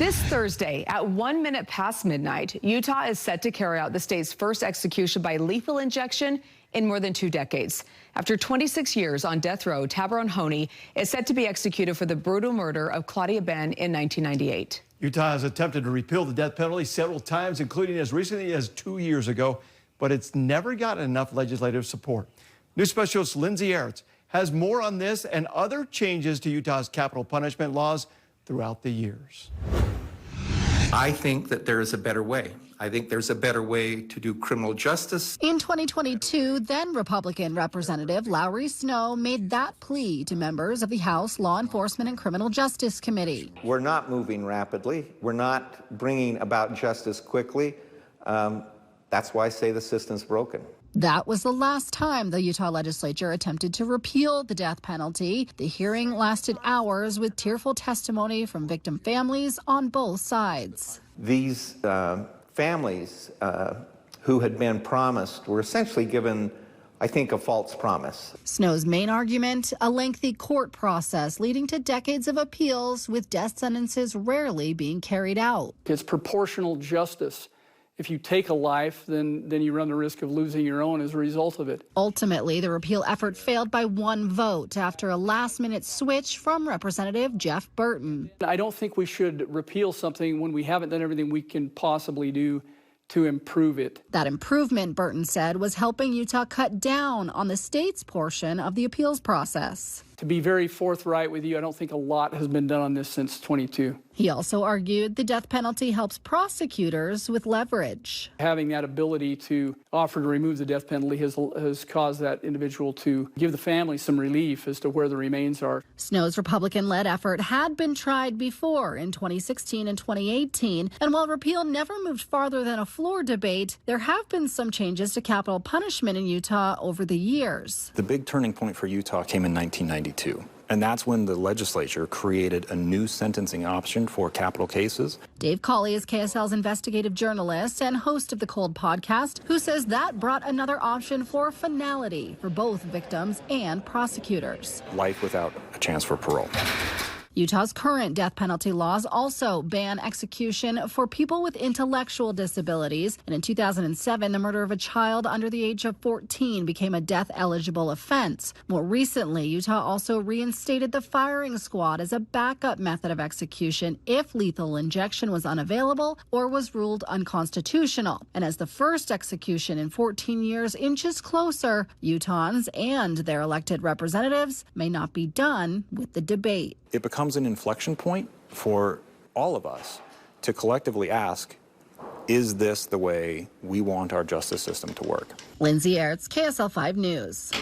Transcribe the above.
This Thursday, at 1 minute past midnight, Utah is set to carry out the state's first execution by lethal injection in more than 2 decades. After 26 years on death row, Tabaron Honey is set to be executed for the brutal murder of Claudia Ben in 1998. Utah has attempted to repeal the death penalty several times, including as recently as 2 years ago, but it's never gotten enough legislative support. News specialist Lindsay Aerts has more on this and other changes to Utah's capital punishment laws throughout the years. I think that there is a better way. I think there's a better way to do criminal justice. In 2022, then Republican Representative Lowry Snow made that plea to members of the House Law Enforcement and Criminal Justice Committee. We're not moving rapidly. We're not bringing about justice quickly. That's why I say the system's broken. That was the last time the Utah legislature attempted to repeal the death penalty. The hearing lasted hours with tearful testimony from victim families on both sides. These families who had been promised were essentially given, I think, a false promise. Snow's main argument, a lengthy court process leading to decades of appeals with death sentences rarely being carried out. It's proportional justice. If you take a life, then you run the risk of losing your own as a result of it. Ultimately, the repeal effort failed by 1 vote after a last-minute switch from Representative Jeff Burton. I don't think we should repeal something when we haven't done everything we can possibly do to improve it. That improvement, Burton said, was helping Utah cut down on the state's portion of the appeals process. To be very forthright with you, I don't think a lot has been done on this since 22. He also argued the death penalty helps prosecutors with leverage. Having that ability to offer to remove the death penalty has caused that individual to give the family some relief as to where the remains are. Snow's Republican-led effort had been tried before in 2016 and 2018, and while repeal never moved farther than a floor debate, there have been some changes to capital punishment in Utah over the years. The big turning point for Utah came in 1992. And that's when the legislature created a new sentencing option for capital cases. Dave Cawley is KSL's investigative journalist and host of the Cold podcast, who says that brought another option for finality for both victims and prosecutors. Life without a chance for parole. Utah's current death penalty laws also ban execution for people with intellectual disabilities. And in 2007, the murder of a child under the age of 14 became a death-eligible offense. More recently, Utah also reinstated the firing squad as a backup method of execution if lethal injection was unavailable or was ruled unconstitutional. And as the first execution in 14 years inches closer, Utahns and their elected representatives may not be done with the debate. It becomes an inflection point for all of us to collectively ask, is this the way we want our justice system to work? Lindsay Aerts, KSL 5 News.